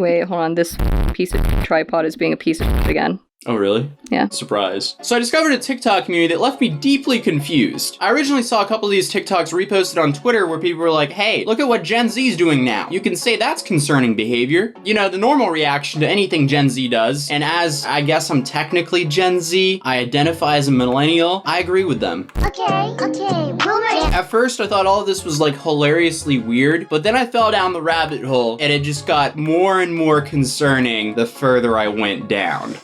Wait, hold on. This piece of tripod is being a piece of again. Oh, really? Yeah. Surprise. So I discovered a TikTok community that left me deeply confused. I originally saw a couple of these TikToks reposted on Twitter where people were like, hey, look at what Gen Z's doing now. You can say that's concerning behavior. You know, the normal reaction to anything Gen Z does. And as I guess I'm technically Gen Z, I identify as a millennial, I agree with them. Okay, boomer. At first, I thought all of this was like hilariously weird, but then I fell down the rabbit hole and it just got more and more concerning the further I went down.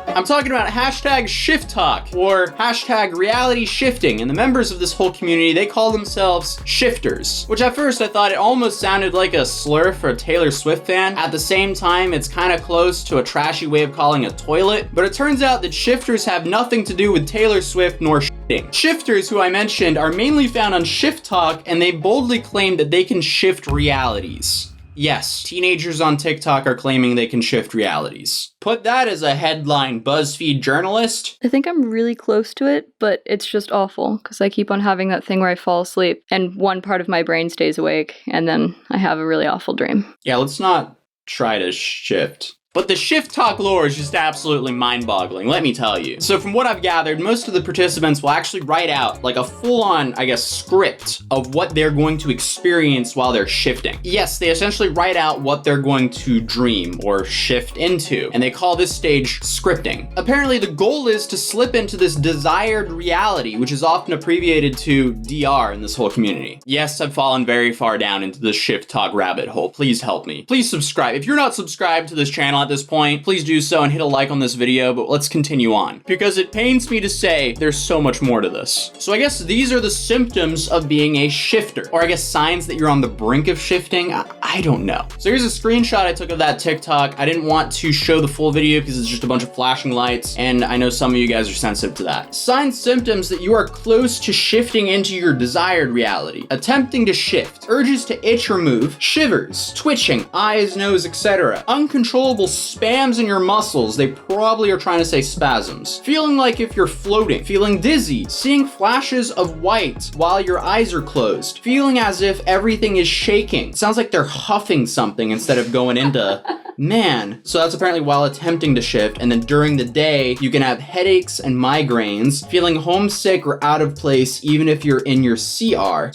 I'm talking about hashtag Shifttok or hashtag reality shifting, and the members of this whole community, they call themselves shifters, which at first I thought it almost sounded like a slur for a Taylor Swift fan. At the same time, it's kind of close to a trashy way of calling a toilet, but it turns out that shifters have nothing to do with Taylor Swift nor shifting. Shifters, who I mentioned, are mainly found on Shifttok, and they boldly claim that they can shift realities. Yes, teenagers on TikTok are claiming they can shift realities. Put that as a headline BuzzFeed journalist. I think I'm really close to it, but it's just awful because I keep on having that thing where I fall asleep and one part of my brain stays awake and then I have a really awful dream. Yeah, let's not try to shift. But the Shifttok lore is just absolutely mind-boggling, let me tell you. So from what I've gathered, most of the participants will actually write out like a full-on, I guess, script of what they're going to experience while they're shifting. Yes, they essentially write out what they're going to dream or shift into, and they call this stage scripting. Apparently, the goal is to slip into this desired reality, which is often abbreviated to DR in this whole community. Yes, I've fallen very far down into the Shifttok rabbit hole. Please help me. Please subscribe. If you're not subscribed to this channel at this point, please do so and hit a like on this video, but let's continue on. Because it pains me to say there's so much more to this. So I guess these are the symptoms of being a shifter, or I guess signs that you're on the brink of shifting. I don't know. So here's a screenshot I took of that TikTok. I didn't want to show the full video because it's just a bunch of flashing lights, and I know some of you guys are sensitive to that. Signs, symptoms that you are close to shifting into your desired reality. Attempting to shift, urges to itch or move, shivers, twitching, eyes, nose, etc. Uncontrollable spams in your muscles. They probably are trying to say spasms. Feeling like if you're floating, feeling dizzy, seeing flashes of white while your eyes are closed, feeling as if everything is shaking. Sounds like they're huffing something instead of going into man. So that's apparently while attempting to shift, and then during the day, you can have headaches and migraines, feeling homesick or out of place even if you're in your CR.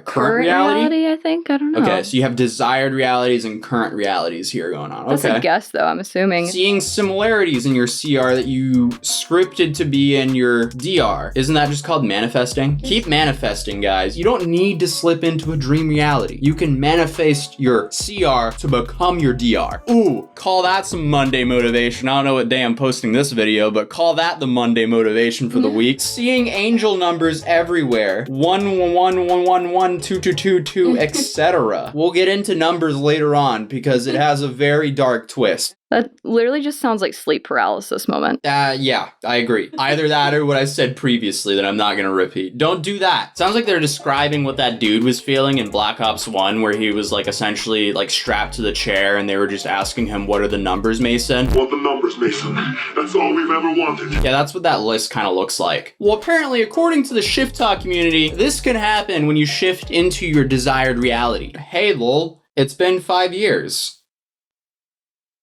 Current reality, I think? I don't know. Okay, so you have desired realities and current realities here going on. That's okay. a guess, though, I'm assuming. Seeing similarities in your CR that you scripted to be in your DR. Isn't that just called manifesting? Keep manifesting, guys. You don't need to slip into a dream reality. You can manifest your CR to become your DR. Ooh, call that some Monday motivation. I don't know what day I'm posting this video, but call that the Monday motivation for the week. Seeing angel numbers everywhere. 11111 2222, etc. We'll get into numbers later on because it has a very dark twist. That literally just sounds like sleep paralysis moment. Yeah, I agree. Either that or what I said previously that I'm not gonna repeat. Don't do that. Sounds like they're describing what that dude was feeling in Black Ops 1, where he was like essentially like strapped to the chair and they were just asking him, what are the numbers, Mason? What the numbers, Mason? That's all we've ever wanted. Yeah, that's what that list kind of looks like. Well, apparently, according to the Shifttok community, this can happen when you shift into your desired reality. Hey, lol, it's been 5 years.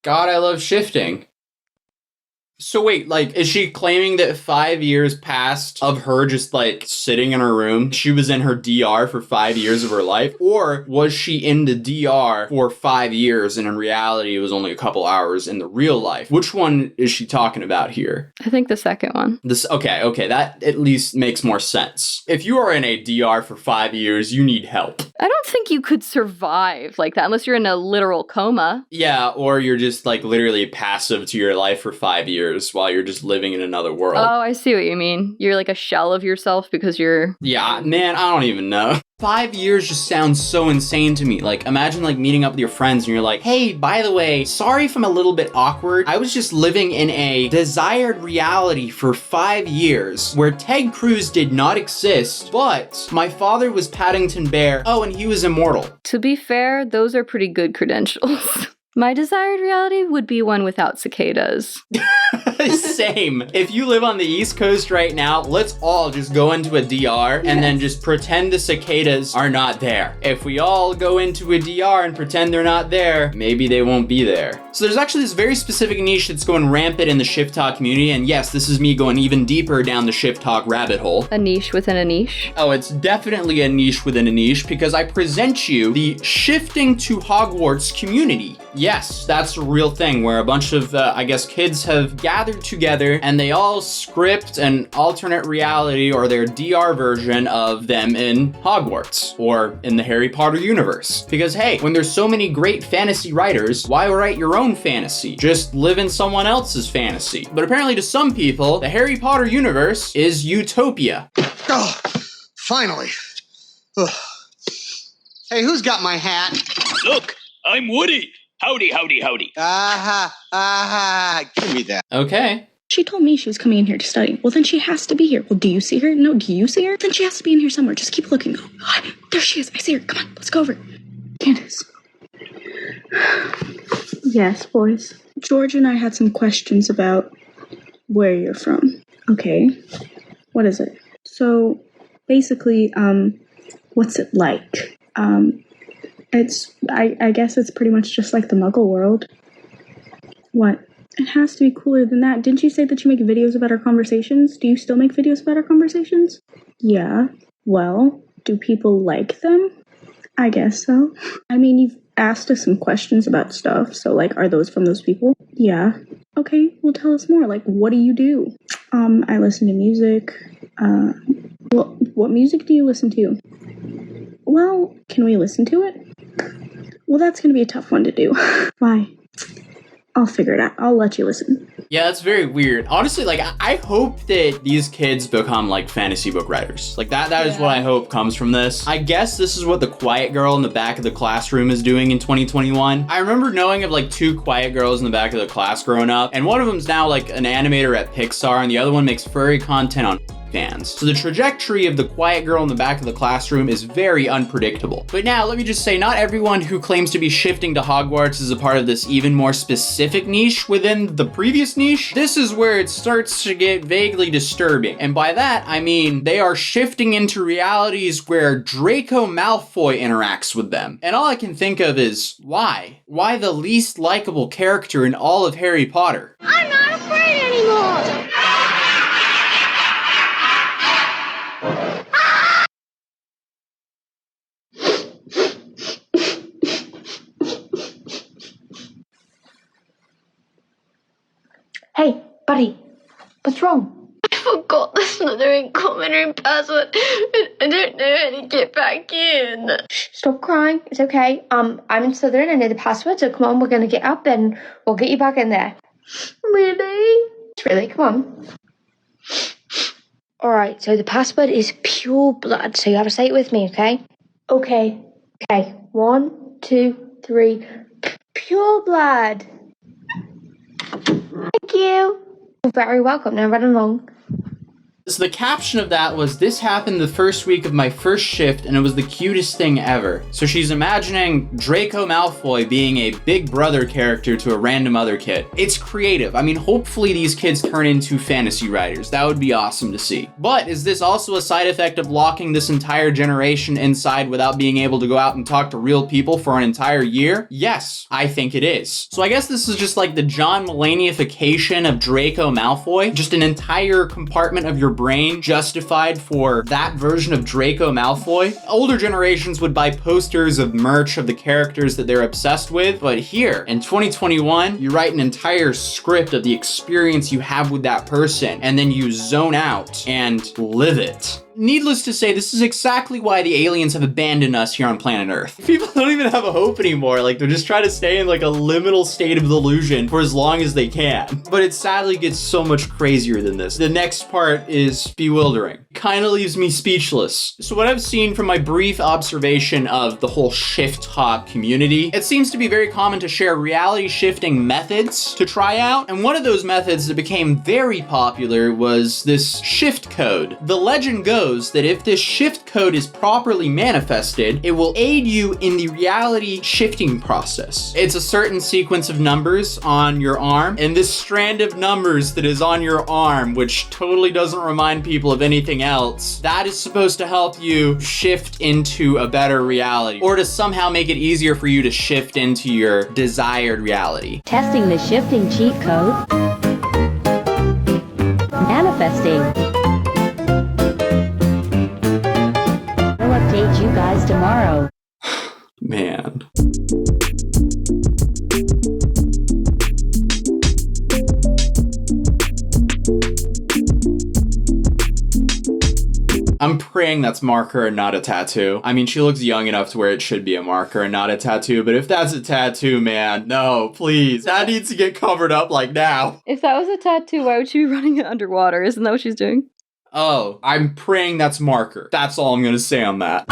God, I love shifting. So wait, like, is she claiming that 5 years passed of her just, like, sitting in her room? She was in her DR for 5 years of her life? Or was she in the DR for 5 years and in reality it was only a couple hours in the real life? Which one is she talking about here? I think the second one. Okay, that at least makes more sense. If you are in a DR for 5 years, you need help. I don't think you could survive like that unless you're in a literal coma. Yeah, or you're just, like, literally passive to your life for 5 years. While you're just living in another world. Oh, I see what you mean. You're like a shell of yourself because you're... Yeah, man, I don't even know. 5 years just sounds so insane to me. Like, imagine like meeting up with your friends and you're like, hey, by the way, sorry if I'm a little bit awkward. I was just living in a desired reality for 5 years where Ted Cruz did not exist, but my father was Paddington Bear. Oh, and he was immortal. To be fair, those are pretty good credentials. My desired reality would be one without cicadas. Same. If you live on the East Coast right now, let's all just go into a DR and then just pretend the cicadas are not there. If we all go into a DR and pretend they're not there, maybe they won't be there. So there's actually this very specific niche that's going rampant in the Shifttok community, and yes, this is me going even deeper down the Shifttok rabbit hole. A niche within a niche? Oh, it's definitely a niche within a niche, because I present you the Shifting to Hogwarts community. Yes, that's a real thing where a bunch of, I guess, kids have gathered together and they all script an alternate reality or their DR version of them in Hogwarts or in the Harry Potter universe. Because hey, when there's so many great fantasy writers, why write your own fantasy? Just live in someone else's fantasy. But apparently to some people, the Harry Potter universe is utopia. Oh, finally. Ugh. Hey, who's got my hat? Look, I'm Woody. Howdy, howdy, howdy. Give me that. Okay. She told me she was coming in here to study. Well, then she has to be here. Well, do you see her? No, do you see her? Then she has to be in here somewhere. Just keep looking. Oh, there she is. I see her. Come on, let's go over. Candace. Yes, boys. George and I had some questions about where you're from. Okay. What is it? So, basically, what's it like? I guess it's pretty much just like the Muggle world. What? It has to be cooler than that. Didn't you say that you make videos about our conversations? Do you still make videos about our conversations? Yeah. Well, do people like them? I guess so. I mean, you've asked us some questions about stuff, so, like, are those from those people? Yeah. Okay, well, tell us more. Like, what do you do? I listen to music. What music do you listen to? Well, can we listen to it? Well, that's going to be a tough one to do. Why? I'll figure it out. I'll let you listen. Yeah, that's very weird. Honestly, like, I hope that these kids become, like, fantasy book writers. Like, that is what I hope comes from this. I guess this is what the quiet girl in the back of the classroom is doing in 2021. I remember knowing of, like, 2 quiet girls in the back of the class growing up, and one of them's now, like, an animator at Pixar, and the other one makes furry content on fans. So the trajectory of the quiet girl in the back of the classroom is very unpredictable. But now, let me just say, not everyone who claims to be shifting to Hogwarts is a part of this even more specific niche within the previous niche. This is where it starts to get vaguely disturbing. And by that, I mean they are shifting into realities where Draco Malfoy interacts with them. And all I can think of is, why? Why the least likable character in all of Harry Potter? I'm not afraid anymore! Hey, buddy, what's wrong? I forgot the Slytherin common room password. I don't know how to get back in. Stop crying. It's okay. I'm in Slytherin. I know the password, so come on, we're gonna get up and we'll get you back in there. Really? Really? Come on. Alright, so the password is pure blood, so you have to say it with me, okay? Okay. Okay, 1, 2, 3. Pure blood. Thank you. You're very welcome. Now run along. So the caption of that was, this happened the first week of my first shift and it was the cutest thing ever. So she's imagining Draco Malfoy being a big brother character to a random other kid. It's creative. I mean, hopefully these kids turn into fantasy writers. That would be awesome to see. But is this also a side effect of locking this entire generation inside without being able to go out and talk to real people for an entire year? Yes, I think it is. So I guess this is just like the John Mulaney-ification of Draco Malfoy. Just an entire compartment of your brain justified for that version of Draco Malfoy. Older generations would buy posters of merch of the characters that they're obsessed with, but here, in 2021, you write an entire script of the experience you have with that person, and then you zone out and live it. Needless to say, this is exactly why the aliens have abandoned us here on planet Earth. People don't even have a hope anymore. Like, they're just trying to stay in like a liminal state of delusion for as long as they can. But it sadly gets so much crazier than this. The next part is bewildering. Kind of leaves me speechless. So what I've seen from my brief observation of the whole Shifttok community, it seems to be very common to share reality shifting methods to try out. And one of those methods that became very popular was this shift code. The legend goes shows that if this shift code is properly manifested, it will aid you in the reality shifting process. It's a certain sequence of numbers on your arm, and this strand of numbers that is on your arm, which totally doesn't remind people of anything else, that is supposed to help you shift into a better reality, or to somehow make it easier for you to shift into your desired reality. Testing the shifting cheat code. Manifesting. I'll update you guys tomorrow. Man. I'm praying that's marker and not a tattoo. I mean, she looks young enough to where it should be a marker and not a tattoo, but if that's a tattoo, man, no, please. That needs to get covered up like now. If that was a tattoo, why would she be running it underwater? Isn't that what she's doing? Oh, I'm praying that's marker. That's all I'm gonna say on that.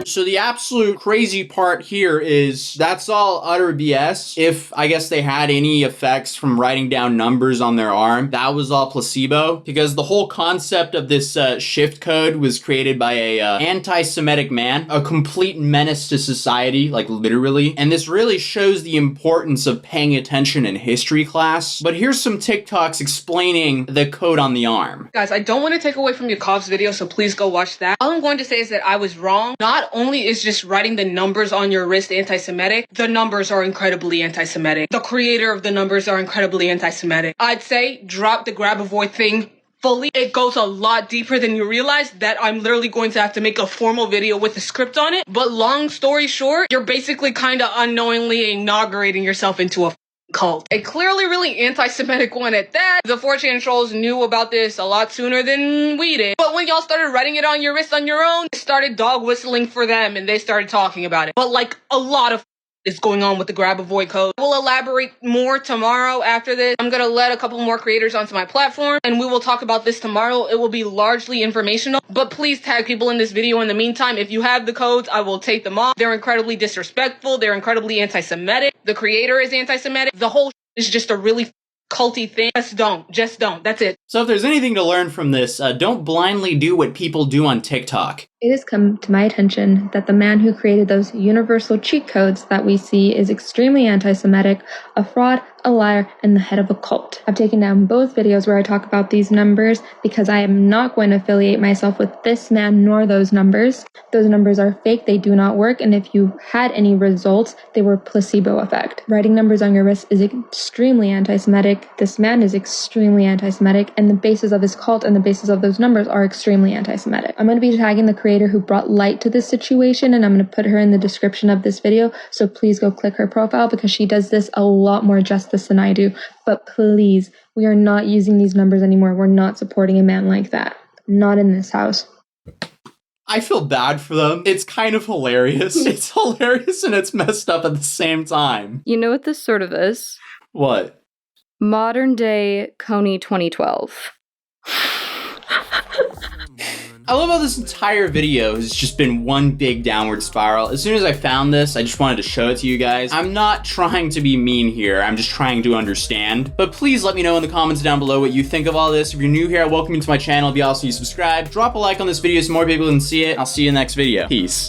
So the absolute crazy part here is that's all utter BS. If I guess they had any effects from writing down numbers on their arm, that was all placebo, because the whole concept of this shift code was created by a anti-Semitic man, a complete menace to society, like literally. And this really shows the importance of paying attention in history class. But here's some TikToks explaining the code on the arm. Guys, I don't want to take away from your Cobb's video, so please go watch that. All I'm going to say is that I was wrong. Not only is just writing the numbers on your wrist anti-Semitic, the numbers are incredibly anti-Semitic. The creator of the numbers are incredibly anti-Semitic. I'd say drop the grab avoid thing fully. It goes a lot deeper than you realize. That I'm literally going to have to make a formal video with a script on it. But long story short, you're basically kind of unknowingly inaugurating yourself into a cult. A clearly really anti-Semitic one at that. The 4chan trolls knew about this a lot sooner than we did. But when y'all started writing it on your wrist on your own, it started dog whistling for them and they started talking about it. But like a lot of is going on with the grab avoid code. We'll elaborate more tomorrow after this. I'm gonna let a couple more creators onto my platform and we will talk about this tomorrow. It will be largely informational, but please tag people in this video in the meantime. If you have the codes, I will take them off. They're incredibly disrespectful. They're incredibly anti-Semitic. The creator is anti-Semitic. The whole is just a really culty thing. Just don't. That's it. So if there's anything to learn from this, don't blindly do what people do on TikTok. It has come to my attention that the man who created those universal cheat codes that we see is extremely anti-Semitic, a fraud, a liar, and the head of a cult. I've taken down both videos where I talk about these numbers because I am not going to affiliate myself with this man nor those numbers. Those numbers are fake, they do not work, and if you had any results, they were placebo effect. Writing numbers on your wrist is extremely anti-Semitic. This man is extremely anti-Semitic, and the basis of his cult and the basis of those numbers are extremely anti-Semitic. I'm going to be tagging the creator who brought light to this situation, and I'm going to put her in the description of this video, so please go click her profile because she does this a lot more justice than I do. But please, we are not using these numbers anymore. We're not supporting a man like that. Not in this house. I feel bad for them. It's kind of hilarious. It's hilarious and it's messed up at the same time. You know what this sort of is? What? Modern day Coney 2012. I love how this entire video has just been one big downward spiral. As soon as I found this, I just wanted to show it to you guys. I'm not trying to be mean here. I'm just trying to understand. But please let me know in the comments down below what you think of all this. If you're new here, welcome you to my channel. If you also subscribe, drop a like on this video so more people can see it. I'll see you in the next video. Peace.